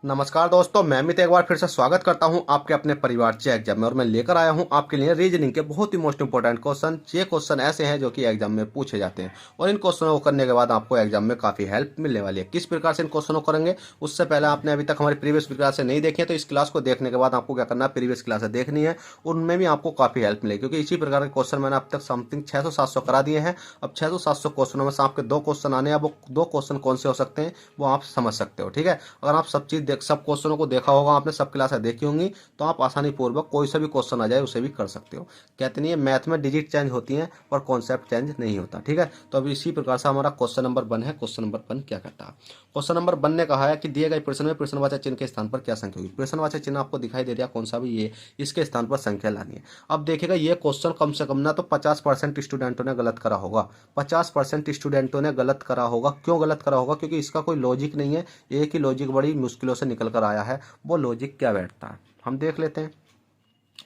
नमस्कार दोस्तों, मैं अमित एक बार फिर से स्वागत करता हूं आपके अपने परिवार चे एग्जाम में। और मैं लेकर आया हूं आपके लिए रीजनिंग के बहुत ही मोस्ट इंपोर्टेंट क्वेश्चन। ये क्वेश्चन ऐसे हैं जो कि एग्जाम में पूछे जाते हैं और इन क्वेश्चनों को करने के बाद आपको एग्जाम में काफी हेल्प मिलने वाली है। किस प्रकार से इन क्वेश्चनों को करेंगे, उससे पहले आपने अभी तक हमारी प्रीवियस क्लासें नहीं देखी है तो इस क्लास को देखने के बाद आपको क्या करना है, प्रीवियस क्लासें देखनी है। उनमें भी आपको काफी हेल्प मिलेगी क्योंकि इसी प्रकार के क्वेश्चन मैंने अब तक समथिंग 600-700 करा दिए हैं। अब 600-700 क्वेश्चनों में से आपके 2 क्वेश्चन आने हैं। अब वो 2 क्वेश्चन कौन से हो सकते हैं वो आप समझ सकते हो। ठीक है, अगर आप सब क्वेश्चनों को देखा होगा, आपने सब क्लासें देखी होंगी, तो आप आसानी पूर्वक कोई सा भी क्वेश्चन आ जाए उसे भी कर सकते हो। कहते नहीं है मैथ में डिजिट चेंज होती हैं पर कॉन्सेप्ट चेंज नहीं होता। ठीक है, तो अब इसी प्रकार से हमारा क्वेश्चन नंबर 1 है। क्वेश्चन नंबर 1 क्या कहता है? क्वेश्चन नंबर 1 ने कहा है कि दिए गए प्रश्न में प्रश्नवाचक चिन्ह के स्थान पर क्या संख्या होगी। प्रश्नवाचक चिन्ह आपको दिखाई दे रहा है कौन सा भी, ये इसके स्थान पर संख्या लानी है। अब देखिएगा ये क्वेश्चन कम से कम ना तो 50% स्टूडेंटों ने गलत करा होगा। 50% स्टूडेंटों ने गलत करा होगा। क्यों गलत करा होगा? क्योंकि इसका कोई लॉजिक नहीं है। एक ही लॉजिक बड़ी मुश्किलों से निकल कर आया है। वो लॉजिक क्या बैठता है हम देख लेते हैं।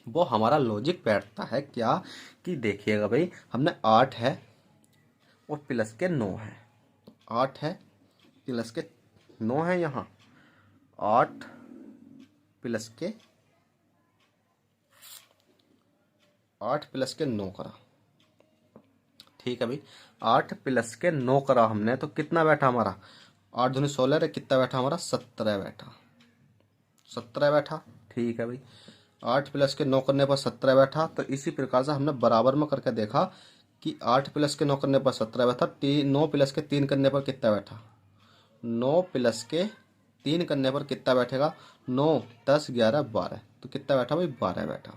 वो हमारा लॉजिक बैठता है क्या कि देखिएगा भाई, हमने 8 है और प्लस के 9 है। 8 है प्लस के 9 है। यहाँ 8 प्लस के 9 करा। ठीक है भाई, 8 प्लस के 9 करा हमने तो कितना बैठा हमारा? 8 दूनी 16 है, कितना बैठा हमारा? 17 बैठा। 17 बैठा। ठीक है भाई, 8 प्लस के 9 करने पर 17 बैठा। तो इसी प्रकार से हमने बराबर में करके देखा कि 8 प्लस के 9 करने पर 17 बैठा। 9 प्लस के 3 करने पर कितना बैठा? 9 प्लस के 3 करने पर कितना बैठेगा? 9 10 11 12। तो कितना बैठा भाई? 12 बैठा।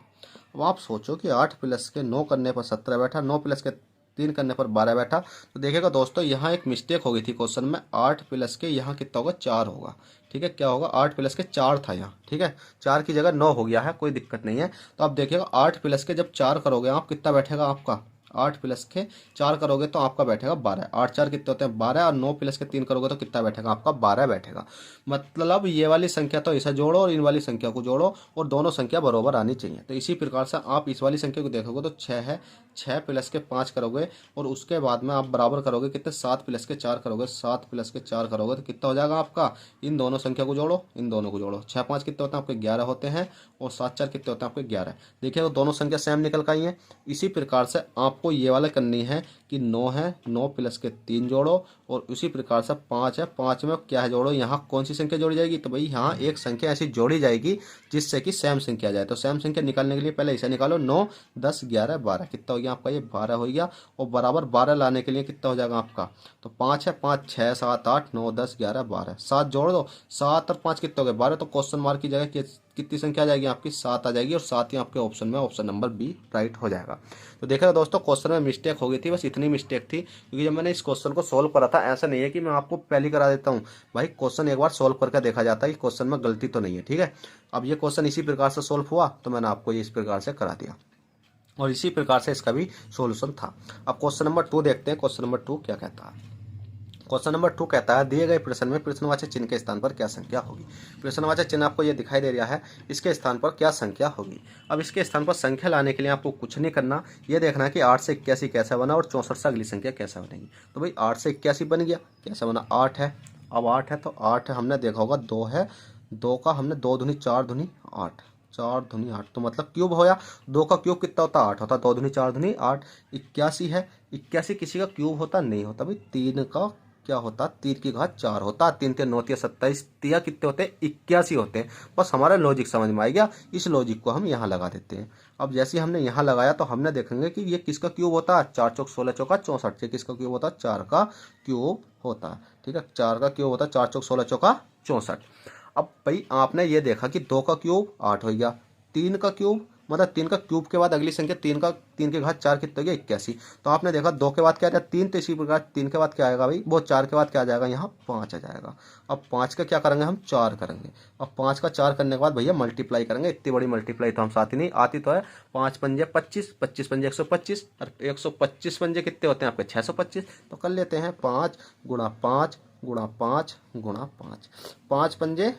अब आप सोचो कि 8 प्लस के 9 करने पर 17 बैठा, 9 प्लस के 3 करने पर 12 बैठा। तो देखिएगा दोस्तों, यहाँ एक मिस्टेक हो गई थी क्वेश्चन में। 8 प्लस के यहाँ कितना होगा? 4 होगा। ठीक है, क्या होगा? 8 प्लस के 4 था यहाँ। ठीक है, 4 की जगह 9 हो गया है, कोई दिक्कत नहीं है। तो आप देखिएगा 8 प्लस के जब 4 करोगे आप, कितना बैठेगा आपका? 8 प्लस के 4 करोगे तो आपका बैठेगा 12। 8 4 कितने होते हैं? 12। और 9 प्लस के 3 करोगे तो कितना बैठेगा आपका? 12 बैठेगा। मतलब ये वाली संख्या तो ऐसा जोड़ो और इन वाली संख्या को जोड़ो और दोनों संख्या बराबर आनी चाहिए। तो इसी प्रकार से आप इस वाली संख्या को देखोगे तो 6 है। 6 प्लस के 5 करोगे और उसके बाद में आप बराबर करोगे कितने? 7 प्लस के 4 करोगे। 7 प्लस के 4 करोगे तो कितना हो जाएगा आपका? इन दोनों संख्या को जोड़ो, इन दोनों को जोड़ो। 6 5 कितने होते हैं आपके? 11 होते हैं। और 7 4 कितने होते हैं आपके? 11। देखिए वो दोनों संख्या सेम निकल कर आई हैं। इसी प्रकार से आपको ये वाला करनी है कि 9 है, 9 प्लस के 3 जोड़ो और उसी प्रकार से 5 है, 5 में क्या है जोड़ो। यहाँ कौन सी संख्या जोड़ी जाएगी? तो भाई यहाँ एक संख्या ऐसी जोड़ी जाएगी जिससे कि सेम संख्या आ जाए। तो सेम संख्या निकालने के लिए पहले इसे निकालो। 9 10 11 12 कितना हो गया आपका? ये 12 हो गया। और बराबर 12 लाने के लिए कितना हो जाएगा आपका? तो 5 है, 5 6 7 8 9 10 11 12, 7 जोड़ दो। 7 और 5 कितने हो गए? 12। तो क्वेश्चन मार्क की जगह कितनी संख्या आ जाएगी आपकी? 7 आ जाएगी। और 7 ही आपके ऑप्शन में, ऑप्शन नंबर बी राइट हो जाएगा। तो देखा दोस्तों, क्वेश्चन में मिस्टेक हो गई थी, बस इतनी मिस्टेक थी। क्योंकि जब मैंने इस क्वेश्चन को सोल्व करा था, ऐसा नहीं है कि मैं आपको पहले करा देता हूँ भाई, क्वेश्चन एक बार सोल्व करके देखा जाता है कि क्वेश्चन में गलती तो नहीं है। ठीक है, अब ये क्वेश्चन इसी प्रकार से सोल्व हुआ तो मैंने आपको ये इस प्रकार से करा दिया और इसी प्रकार से इसका भी सॉल्यूशन था। अब क्वेश्चन नंबर 2 देखते हैं। क्वेश्चन नंबर 2 क्या कहता है? क्वेश्चन नंबर 2 कहता है दिए गए प्रश्न में प्रश्नवाचक चिन्ह के स्थान पर क्या संख्या होगी। प्रश्नवाचक चिन्ह आपको ये दिखाई दे रहा है, इसके स्थान पर क्या संख्या होगी। अब इसके स्थान पर संख्या लाने के लिए आपको कुछ नहीं करना, ये देखना है कि 8 से 81 कैसा बना और 64 से अगली संख्या कैसा बनेगी। तो भाई 8 से 81 बन गया, कैसा बना? 8 है। अब 8 है तो 8 है, हमने देखा होगा 2 है। 2 का हमने 2 दूनी 4 दूनी 8, 4 दूनी 8, तो मतलब क्यूब होया। 2 का क्यूब कितना होता? 8 होता। 2 दूनी 4 दूनी 8, 81 है। 81 किसी का क्यूब होता नहीं होता भाई। 3 का क्या होता? 3 की घात 4 होता। 3 3 9 27, तिया कितने होते हैं? 81 होते हैं। बस हमारा लॉजिक समझ में आ गया, इस लॉजिक को हम यहाँ लगा देते हैं। अब जैसे हमने यहाँ लगाया तो हमने देखेंगे कि ये किसका क्यूब होता है? 4 चौक 16 चौका 64। से किसका क्यूब होता है? 4 का क्यूब होता है। ठीक है, 4 का क्यूब होता है। 4 चौक 16 चौका 64। अब भाई आपने ये देखा कि 2 का क्यूब 8 हो गया। 3 का क्यूब मतलब 3 का क्यूब के बाद अगली संख्या 3 की घात 4 कितने हो गया? 81। तो आपने देखा 2 के बाद क्या आ जाएगा? 3। तो इसी प्रकार 3 के बाद क्या आएगा भाई? वो 4 के बाद क्या आ जाएगा? यहाँ 5 आ जाएगा। अब 5 का क्या करेंगे हम? 4 करेंगे। अब 5 का 4 करने के बाद भैया मल्टीप्लाई करेंगे। इतनी बड़ी मल्टीप्लाई तो हम साथ ही नहीं आती तो है। 5 पंजे 25, 25 पंजे 125 और 125 पंजे कितने होते हैं आपके? 625। तो कर लेते हैं 5 गुणा 5 गुणा 5 गुणा 5। 5 पंजे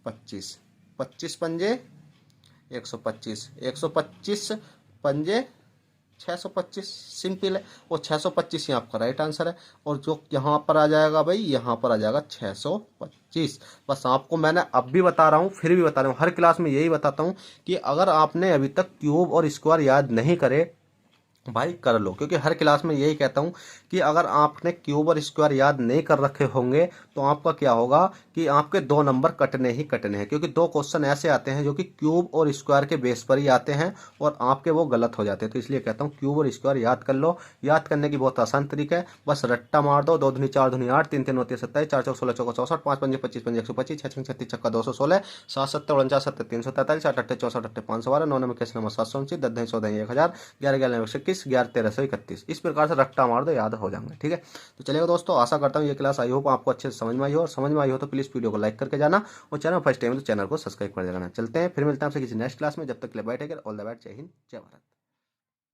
25, 25 पंजे 125, 125 पंजे 625 सिंपल है, और 625 ही आपका राइट आंसर है। और जो यहाँ पर आ जाएगा भाई, यहाँ पर आ जाएगा 625। बस आपको मैंने अब भी बता रहा हूँ, फिर भी बता रहा हूँ, हर क्लास में यही बताता हूँ कि अगर आपने अभी तक क्यूब और स्क्वायर याद नहीं करे भाई कर लो, क्योंकि हर क्लास में यही कहता हूँ कि अगर आपने क्यूब और स्क्वायर याद नहीं कर रखे होंगे तो आपका क्या होगा कि आपके 2 नंबर कटने ही कटने हैं, क्योंकि 2 क्वेश्चन ऐसे आते हैं जो कि क्यूब और स्क्वायर के बेस पर ही आते हैं और आपके वो गलत हो जाते हैं। तो इसलिए कहता हूँ क्यूब और स्क्वायर याद कर लो। याद करने की बहुत आसान तरीका है, बस रट्टा मार दो, 2 दूनी 4 दूनी 8, 3 3 29 27, 4 4 16 चौका 64, 5 5 25 25 125, 6 6 36 छक्का 216, 7 7 49 7 343, 8 8 64 8 512, 9 9 21 9 729, 10 10 14 1000, 11 11 21, 11 1331। इस प्रकार से रट्टा मार दो, याद हो जाएंगे। ठीक है, तो चलिएगा दोस्तों, आशा करता हूँ ये क्लास आई होप आपको अच्छे से समझ में आई हो, और समझ में आई हो तो प्लीज़ वीडियो को लाइक करके जाना, और चैनल फर्स्ट टाइम तो चैनल को सब्सक्राइब कर देना। चलते हैं, फिर मिलते हैं आपसे किसी नेक्स्ट क्लास में, जब तक के लिए bye take care, all the best, जय हिंद जय भारत।